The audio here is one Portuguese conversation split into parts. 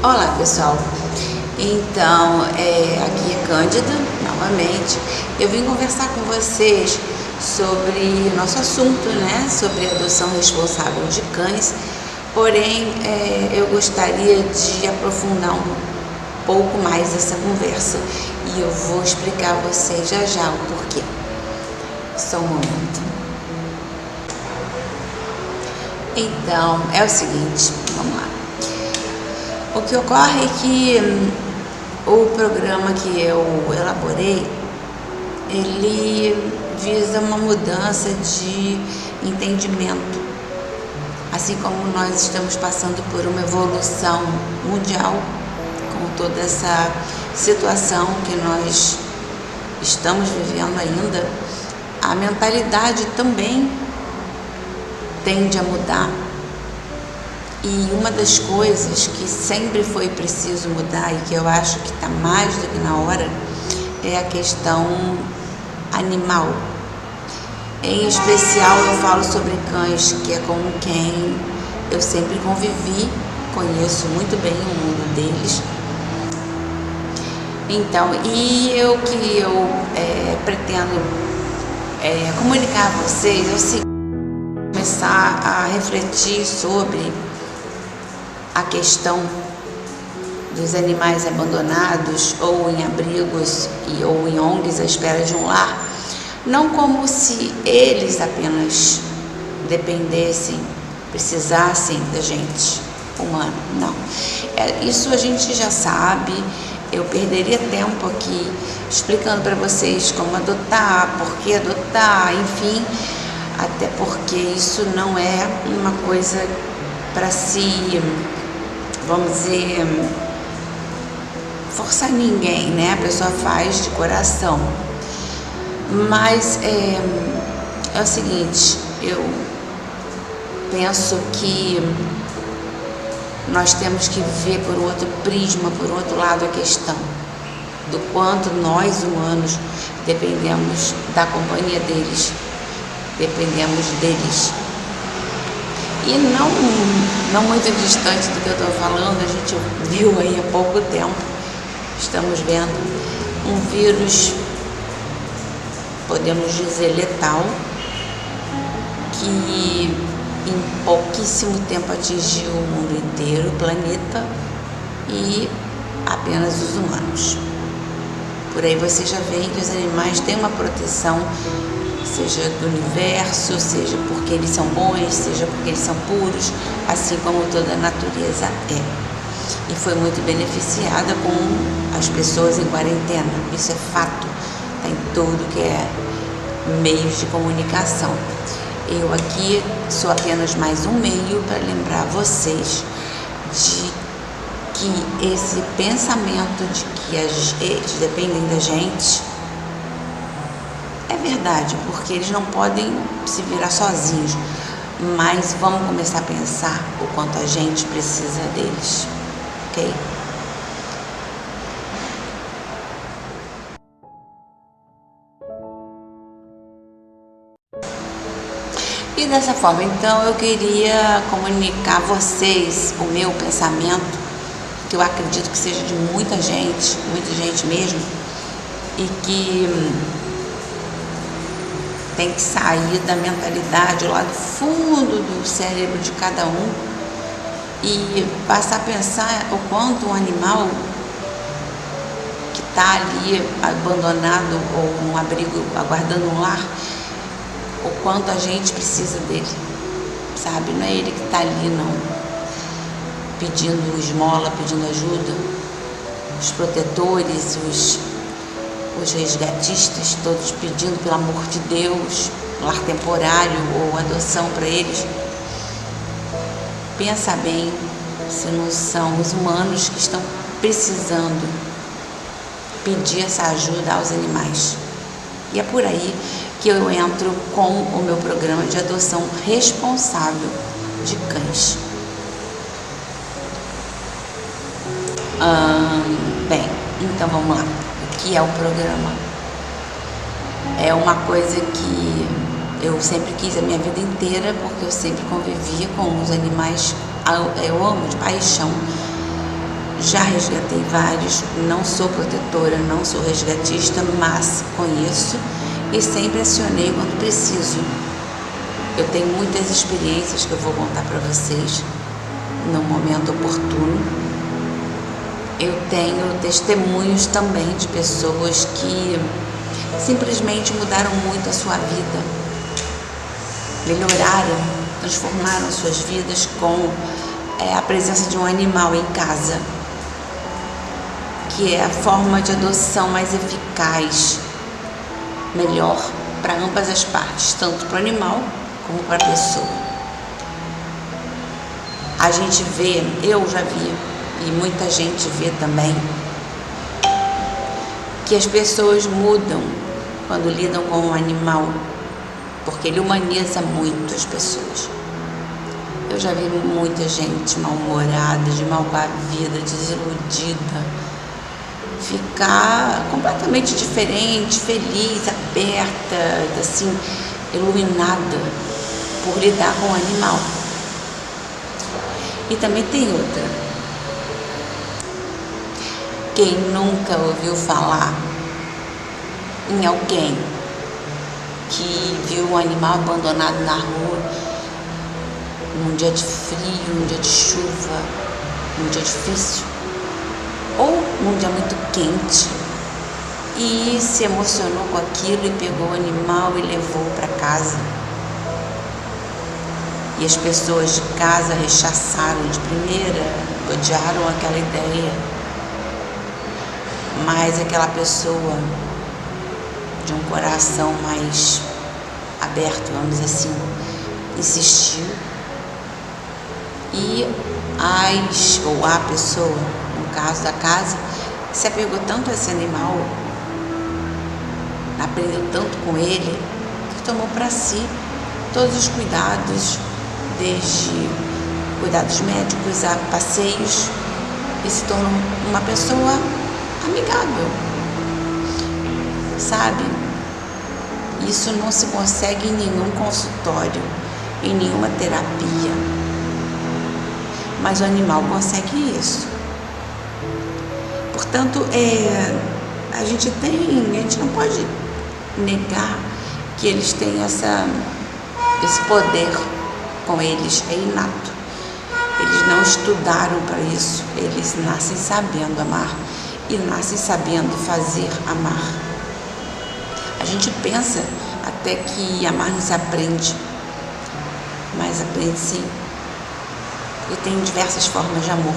Olá pessoal, então aqui é Cândida, novamente. Eu vim conversar com vocês sobre o nosso assunto, né? Sobre a adoção responsável de cães, porém eu gostaria de aprofundar um pouco mais essa conversa e eu vou explicar a vocês já já o porquê. Só um momento. Então, é o seguinte, vamos lá. O que ocorre é que o programa que eu elaborei, ele visa uma mudança de entendimento, assim como nós estamos passando por uma evolução mundial, com toda essa situação que nós estamos vivendo ainda, a mentalidade também tende a mudar. E uma das coisas que sempre foi preciso mudar e que eu acho que está mais do que na hora é a questão animal. Em especial eu falo sobre cães, que é com quem eu sempre convivi, conheço muito bem o mundo deles. Então, eu pretendo comunicar a vocês é o seguinte: começar a refletir sobre a questão dos animais abandonados ou em abrigos ou em ONGs à espera de um lar, não como se eles apenas dependessem, precisassem da gente humana, não. Isso a gente já sabe. Eu perderia tempo aqui explicando para vocês como adotar, por que adotar, enfim, até porque isso não é uma coisa para se, vamos dizer, forçar ninguém, né? A pessoa faz de coração. Mas é o seguinte, eu penso que nós temos que ver por outro prisma, por outro lado a questão do quanto nós humanos dependemos da companhia deles, dependemos deles. E não muito distante do que eu estou falando, a gente viu aí há pouco tempo, estamos vendo um vírus, podemos dizer letal, que em pouquíssimo tempo atingiu o mundo inteiro, o planeta, e apenas os humanos. Por aí você já vê que os animais têm uma proteção, seja do universo, seja porque eles são bons, seja porque eles são puros, assim como toda a natureza é. E foi muito beneficiada com as pessoas em quarentena, isso é fato, está em tudo que é meios de comunicação. Eu aqui sou apenas mais um meio para lembrar vocês de que esse pensamento de que eles dependem da gente é verdade, porque eles não podem se virar sozinhos, mas vamos começar a pensar o quanto a gente precisa deles, ok? E dessa forma, então, eu queria comunicar a vocês o meu pensamento, que eu acredito que seja de muita gente mesmo, e que tem que sair da mentalidade lá do fundo do cérebro de cada um e passar a pensar o quanto um animal que está ali abandonado ou num abrigo aguardando um lar, o quanto a gente precisa dele, sabe? Não é ele que está ali não, pedindo esmola, pedindo ajuda. Os protetores, os resgatistas, todos pedindo pelo amor de Deus, lar temporário ou adoção para eles. Pensa bem se não são os humanos que estão precisando pedir essa ajuda aos animais. E é por aí que eu entro com o meu programa de adoção responsável de cães. Bem, então vamos lá. O que é o programa? É uma coisa que eu sempre quis a minha vida inteira, porque eu sempre convivia com os animais. Eu amo de paixão. Já resgatei vários, não sou protetora, não sou resgatista, mas conheço e sempre acionei quando preciso. Eu tenho muitas experiências que eu vou contar para vocês no momento oportuno. Eu tenho testemunhos também de pessoas que simplesmente mudaram muito a sua vida, melhoraram, transformaram suas vidas com a presença de um animal em casa, que é a forma de adoção mais eficaz, melhor para ambas as partes, tanto para o animal como para a pessoa. A gente vê, eu já vi, e muita gente vê também, que as pessoas mudam quando lidam com um animal, porque ele humaniza muito as pessoas. Eu já vi muita gente mal-humorada, de mal com a vida, desiludida, ficar completamente diferente, feliz, aberta, assim, iluminada por lidar com o animal. E também tem outra. Quem nunca ouviu falar em alguém que viu um animal abandonado na rua, num dia de frio, num dia de chuva, num dia difícil, ou num dia muito quente, e se emocionou com aquilo e pegou o animal e levou para casa? E as pessoas de casa rechaçaram de primeira, odiaram aquela ideia, mas aquela pessoa de um coração mais aberto, vamos dizer assim, insistiu, e a pessoa, no caso da casa, se apegou tanto a esse animal, aprendeu tanto com ele, que tomou para si todos os cuidados, desde cuidados médicos a passeios, e se tornou uma pessoa amigável, sabe? Isso não se consegue em nenhum consultório, em nenhuma terapia, mas o animal consegue isso. Portanto, a gente não pode negar que eles têm esse poder com eles, é inato. Eles não estudaram para isso, eles nascem sabendo amar e nascem sabendo fazer amar. A gente pensa até que amar não se aprende, mas aprende sim. E tem diversas formas de amor.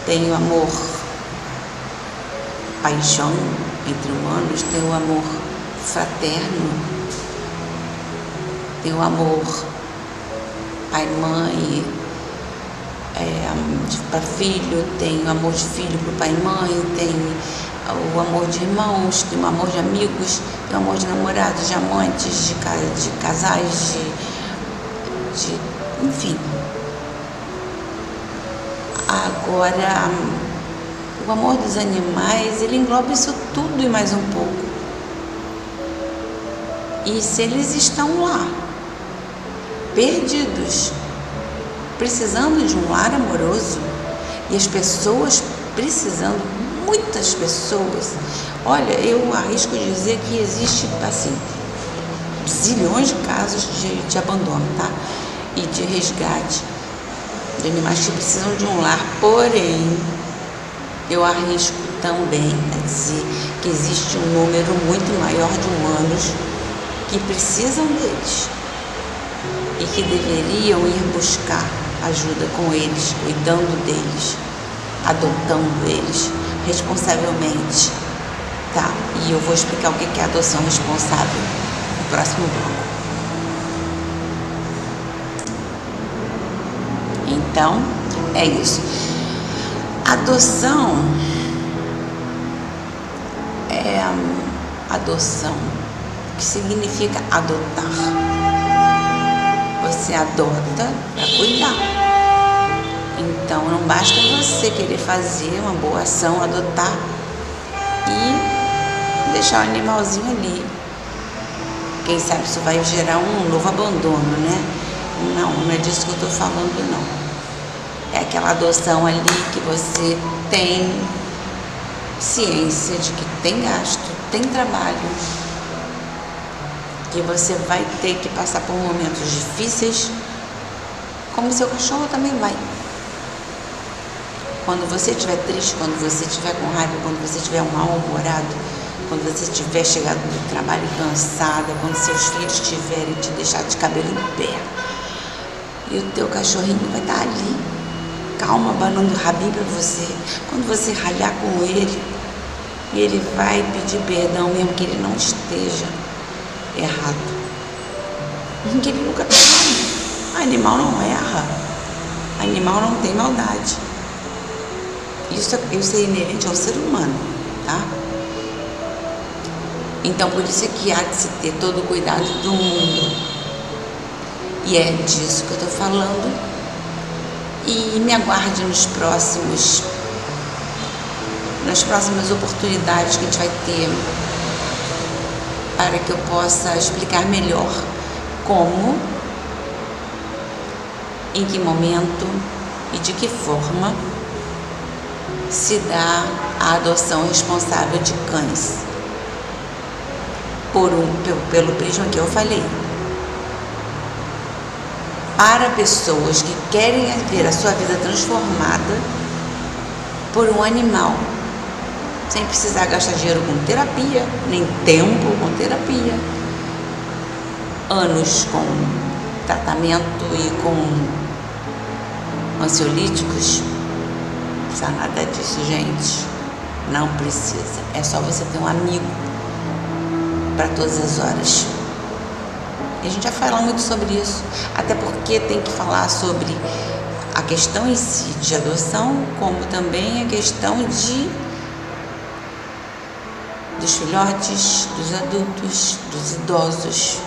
Tem o amor paixão entre humanos, tem o amor fraterno, tem o amor pai-mãe para filho, tem o amor de filho para pai e mãe, tem o amor de irmãos, tem o amor de amigos, tem o amor de namorados, de amantes, de casais, enfim. Agora, o amor dos animais, ele engloba isso tudo e mais um pouco. E se eles estão lá, perdidos, precisando de um lar amoroso, e as pessoas precisando, muitas pessoas, olha, eu arrisco dizer que existe, assim, zilhões de casos de abandono, tá? E de resgate de animais que precisam de um lar, porém, eu arrisco também a dizer que existe um número muito maior de humanos que precisam deles e que deveriam ir buscar ajuda com eles, cuidando deles, adotando eles responsavelmente, tá? E eu vou explicar o que é adoção responsável no próximo bloco. Então, é isso. Adoção é adoção, que significa adotar. Você adota para cuidar. Então, não basta você querer fazer uma boa ação, adotar e deixar o animalzinho ali. Quem sabe isso vai gerar um novo abandono, né? Não é disso que eu estou falando, não. É aquela adoção ali que você tem ciência de que tem gasto, tem trabalho, que você vai ter que passar por momentos difíceis, como seu cachorro também vai. Quando você estiver triste, quando você estiver com raiva, quando você estiver mal-humorado, quando você estiver chegado do trabalho cansada, quando seus filhos tiverem te deixado de cabelo em pé, e o teu cachorrinho vai estar ali, calma, abanando o rabinho para você. Quando você ralhar com ele, ele vai pedir perdão mesmo que ele não esteja errado. Que ele nunca está errado. Animal não erra. Animal não tem maldade. Isso é inerente ao ser humano, tá? Então, por isso é que há de se ter todo o cuidado do mundo. E é disso que eu estou falando. E me aguarde nas próximas oportunidades que a gente vai ter para que eu possa explicar melhor como, em que momento e de que forma se dá a adoção responsável de cães pelo prisma que eu falei. Para pessoas que querem ver a sua vida transformada por um animal, sem precisar gastar dinheiro com terapia, nem tempo com terapia, anos com tratamento e com ansiolíticos. Não precisa nada disso, gente. Não precisa. É só você ter um amigo para todas as horas. E a gente já fala muito sobre isso, até porque tem que falar sobre a questão em si de adoção, como também a questão dos filhotes, dos adultos, dos idosos,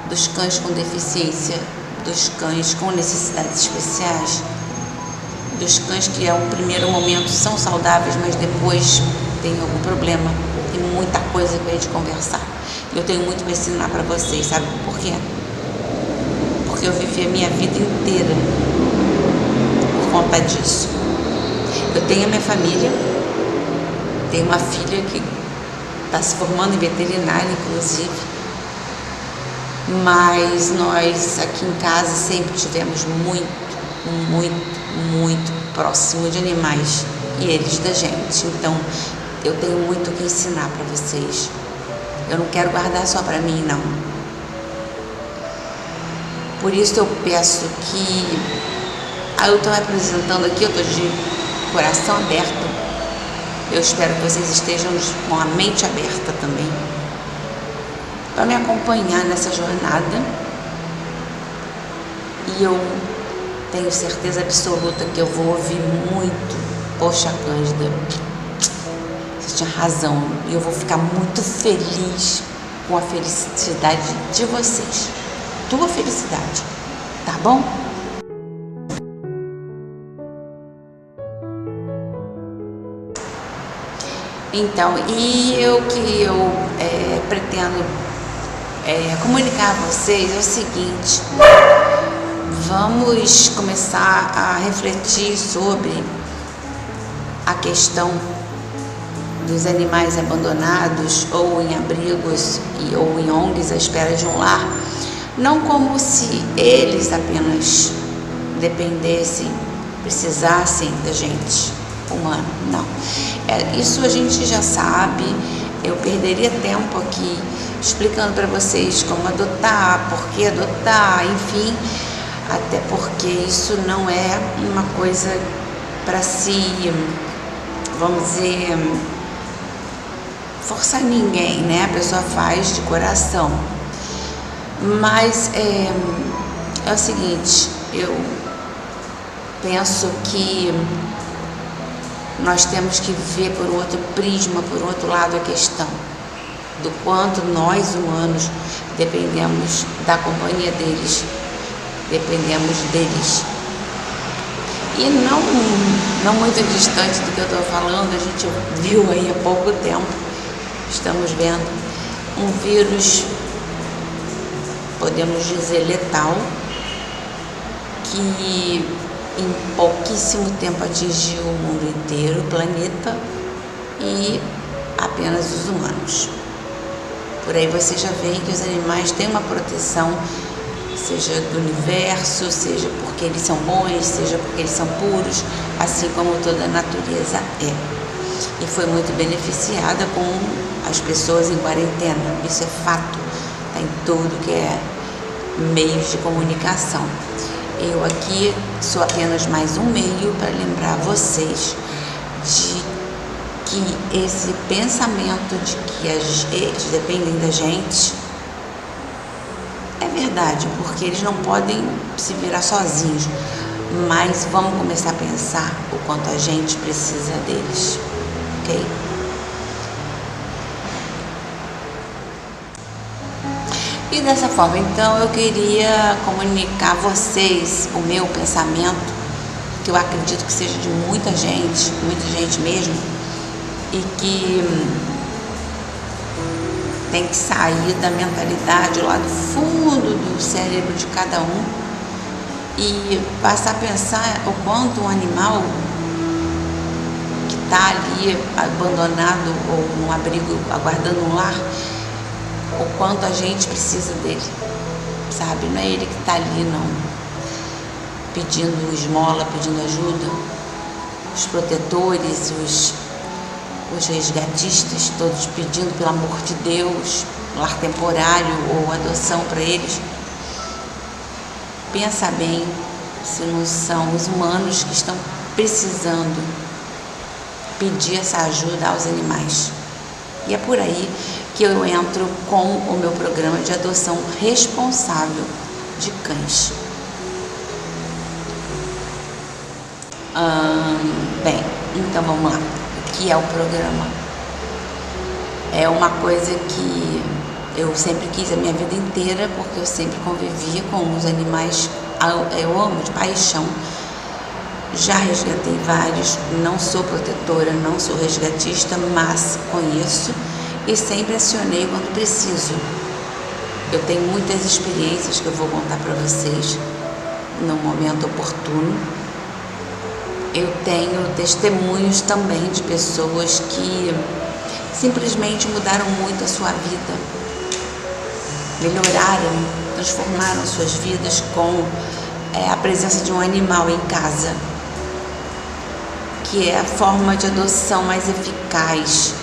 dos cães com deficiência, dos cães com necessidades especiais, dos cães que a um primeiro momento são saudáveis, mas depois tem algum problema. Tem muita coisa para a gente conversar. Eu tenho muito para ensinar para vocês, sabe por quê? Porque eu vivi a minha vida inteira por conta disso. Eu tenho a minha família, tenho uma filha que está se formando em veterinária, inclusive, mas nós aqui em casa sempre tivemos muito próximo de animais e eles da gente. Então, eu tenho muito o que ensinar para vocês. Eu não quero guardar só para mim, não. Por isso eu peço que... eu estou me apresentando aqui, eu estou de coração aberto. Eu espero que vocês estejam com a mente aberta também, para me acompanhar nessa jornada. E eu tenho certeza absoluta que eu vou ouvir muito: poxa, Cândida, você tinha razão. E eu vou ficar muito feliz com a felicidade de vocês. Tua felicidade, tá bom? Então, e o que eu pretendo comunicar a vocês é o seguinte: vamos começar a refletir sobre a questão dos animais abandonados ou em abrigos ou em ONGs à espera de um lar, não como se eles apenas dependessem, precisassem da gente humana, não. Isso a gente já sabe. Eu perderia tempo aqui explicando para vocês como adotar, por que adotar, enfim, até porque isso não é uma coisa para se, vamos dizer, forçar ninguém, né? A pessoa faz de coração. Mas é o seguinte, eu penso que nós temos que ver por outro prisma, por outro lado, a questão do quanto nós humanos dependemos da companhia deles, dependemos deles. E não muito distante do que eu estou falando, a gente viu aí há pouco tempo, estamos vendo um vírus, podemos dizer letal, que em pouquíssimo tempo atingiu o mundo inteiro, o planeta, e apenas os humanos. Por aí você já vê que os animais têm uma proteção, seja do universo, seja porque eles são bons, seja porque eles são puros, assim como toda a natureza é. E foi muito beneficiada com as pessoas em quarentena, isso é fato, está em tudo que é meios de comunicação. Eu aqui sou apenas mais um meio para lembrar vocês de que esse pensamento de que eles dependem da gente é verdade, porque eles não podem se virar sozinhos, mas vamos começar a pensar o quanto a gente precisa deles, ok? E dessa forma, então, eu queria comunicar a vocês o meu pensamento, que eu acredito que seja de muita gente mesmo, e que tem que sair da mentalidade lá do fundo do cérebro de cada um e passar a pensar o quanto um animal que está ali abandonado ou num abrigo aguardando um lar, o quanto a gente precisa dele, sabe? Não é ele que está ali não, pedindo esmola, pedindo ajuda. Os protetores, os resgatistas, todos pedindo pelo amor de Deus, lar temporário ou adoção para eles. Pensa bem se não são os humanos que estão precisando pedir essa ajuda aos animais. E é por aí que eu entro com o meu programa de adoção responsável de cães. Bem, então vamos lá. O que é o programa? É uma coisa que eu sempre quis a minha vida inteira, porque eu sempre convivia com os animais, eu amo de paixão. Já resgatei vários, não sou protetora, não sou resgatista, mas conheço e sempre acionei quando preciso. Eu tenho muitas experiências que eu vou contar para vocês no momento oportuno. Eu tenho testemunhos também de pessoas que simplesmente mudaram muito a sua vida, melhoraram, transformaram suas vidas com a presença de um animal em casa, que é a forma de adoção mais eficaz,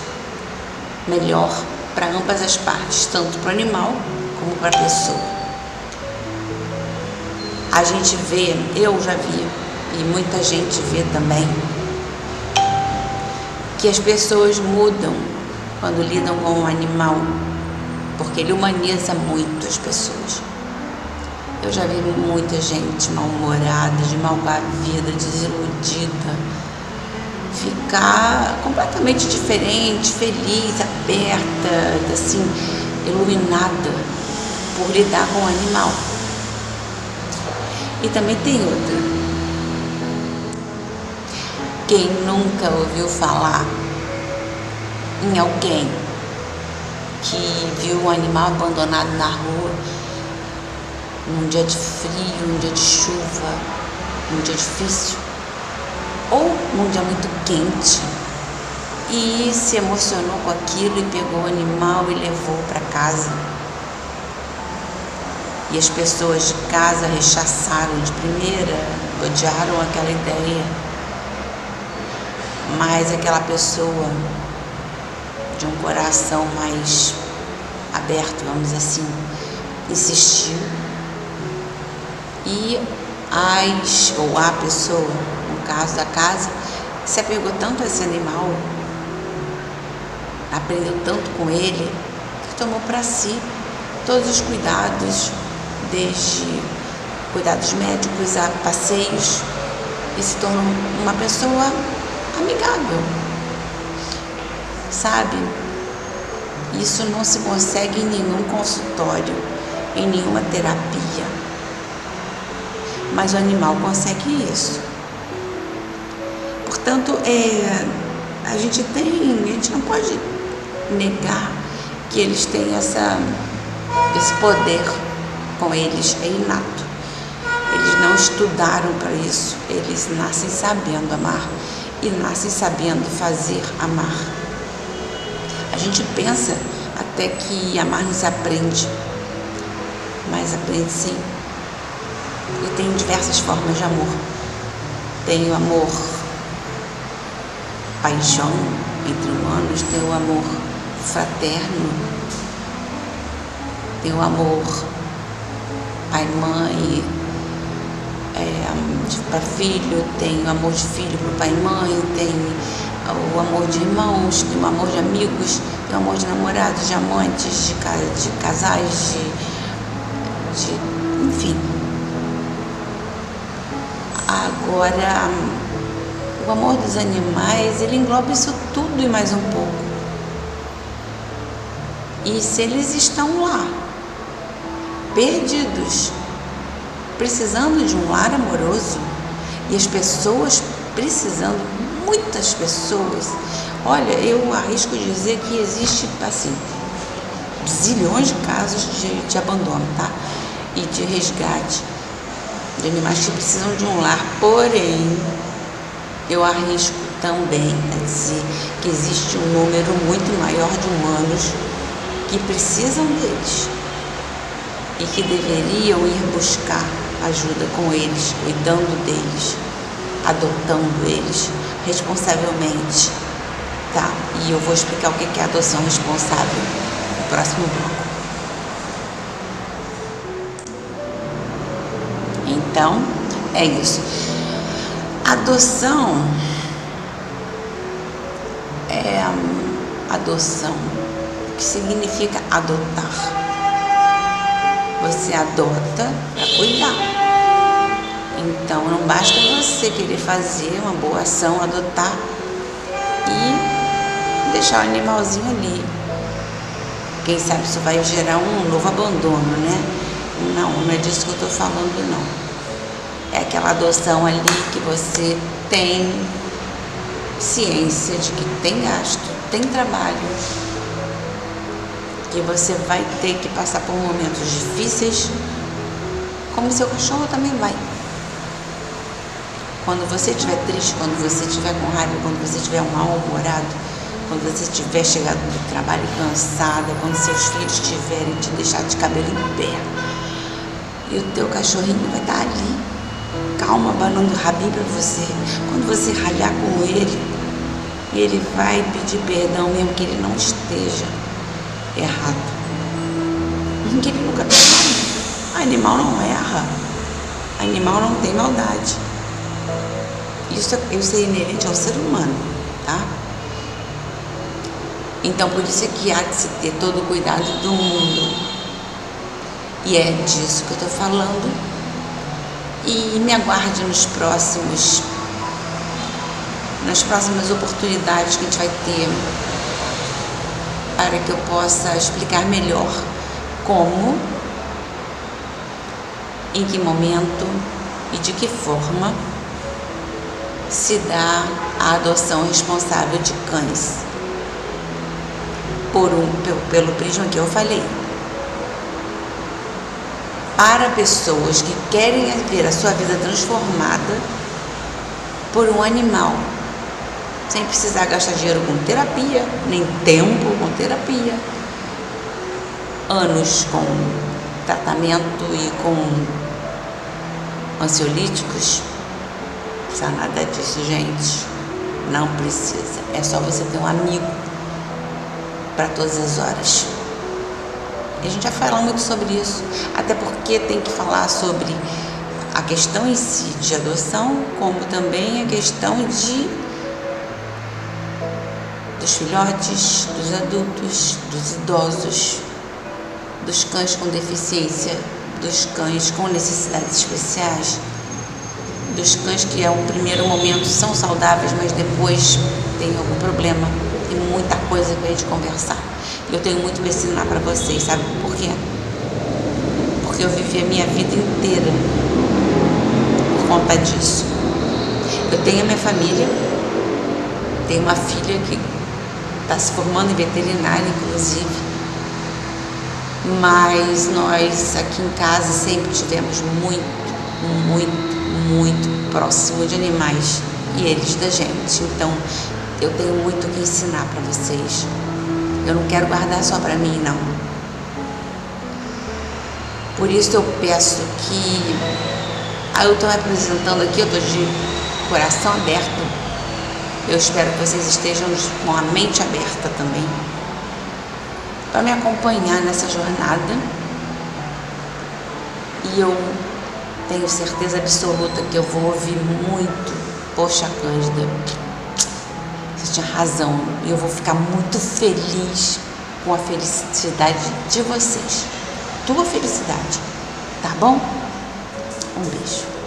melhor para ambas as partes, tanto para o animal como para a pessoa. A gente vê, eu já vi, e muita gente vê também, que as pessoas mudam quando lidam com um animal, porque ele humaniza muito as pessoas. Eu já vi muita gente mal-humorada, de mal com a vida, desiludida, ficar completamente diferente, feliz, aberta, assim, iluminada por lidar com o animal. E também tem outra. Quem nunca ouviu falar em alguém que viu um animal abandonado na rua, num dia de frio, num dia de chuva, num dia difícil, ou num dia muito quente, e se emocionou com aquilo e pegou o animal e levou para casa? E as pessoas de casa rechaçaram de primeira, odiaram aquela ideia. Mas aquela pessoa de um coração mais aberto, vamos dizer assim, insistiu. E a pessoa, no caso da casa, se apegou tanto a esse animal, aprendeu tanto com ele, que tomou para si todos os cuidados, desde cuidados médicos a passeios, e se tornou uma pessoa amigável, sabe? Isso não se consegue em nenhum consultório, em nenhuma terapia, mas o animal consegue isso. Portanto, a gente não pode negar que eles têm esse poder com eles, é inato. Eles não estudaram para isso, eles nascem sabendo amar e nascem sabendo fazer amar. A gente pensa até que amar não se aprende, mas aprende sim. E tem diversas formas de amor. Tem o amor paixão entre humanos, tem o amor fraterno, tem o amor pai-mãe, para filho, tem o amor de filho para pai e mãe, tem o amor de irmãos, tem o amor de amigos, tem o amor de namorados, de amantes, de casais, enfim. Agora, o amor dos animais, ele engloba isso tudo e mais um pouco. E se eles estão lá, perdidos, precisando de um lar amoroso, e as pessoas precisando, muitas pessoas, olha, eu arrisco dizer que existe, assim, zilhões de casos de abandono, tá? E de resgate de animais que precisam de um lar, porém, eu arrisco também a dizer que existe um número muito maior de humanos que precisam deles e que deveriam ir buscar ajuda com eles, cuidando deles, adotando eles responsavelmente, tá? E eu vou explicar o que é adoção responsável no próximo bloco. Então, é isso. Adoção é adoção, que significa adotar. Você adota para cuidar. Então, não basta você querer fazer uma boa ação, adotar e deixar o animalzinho ali. Quem sabe isso vai gerar um novo abandono, né? Não é disso que eu estou falando, não. É aquela adoção ali que você tem ciência de que tem gasto, tem trabalho, que você vai ter que passar por momentos difíceis, como seu cachorro também vai. Quando você estiver triste, quando você estiver com raiva, quando você estiver mal-humorado, quando você estiver chegado do trabalho cansada, quando seus filhos tiverem te deixado de cabelo em pé, e o teu cachorrinho vai estar ali, calma, abanando o rabinho para você. Quando você ralhar com ele, ele vai pedir perdão mesmo que ele não esteja errado. Que ele nunca tem nada. Animal não erra. Animal não tem maldade. Isso é inerente ao ser humano, tá? Então, por isso é que há de se ter todo o cuidado do mundo. E é disso que eu estou falando. E me aguarde nas próximas oportunidades que a gente vai ter, para que eu possa explicar melhor como, em que momento e de que forma se dá a adoção responsável de cães, pelo prisma que eu falei. Para pessoas que querem ver a sua vida transformada por um animal, sem precisar gastar dinheiro com terapia, nem tempo com terapia, anos com tratamento e com ansiolíticos. Não precisa nada disso, gente. Não precisa. É só você ter um amigo para todas as horas. E a gente já falou muito sobre isso, até porque tem que falar sobre a questão em si de adoção, como também a questão dos filhotes, dos adultos, dos idosos, dos cães com deficiência, dos cães com necessidades especiais, dos cães que a um primeiro momento são saudáveis, mas depois tem algum problema. Tem muita coisa para a gente conversar. Eu tenho muito para ensinar para vocês, sabe por quê? Porque eu vivi a minha vida inteira por conta disso. Eu tenho a minha família, tenho uma filha que está se formando em veterinária, inclusive, mas nós aqui em casa sempre tivemos muito muito próximo de animais e eles da gente. Então, eu tenho muito o que ensinar para vocês. Eu não quero guardar só para mim, não. Por isso eu peço que... eu estou me apresentando aqui, eu estou de coração aberto. Eu espero que vocês estejam com a mente aberta também, para me acompanhar nessa jornada. E eu tenho certeza absoluta que eu vou ouvir muito: poxa, Cândida, você tinha razão. E eu vou ficar muito feliz com a felicidade de vocês. Tua felicidade, tá bom? Um beijo.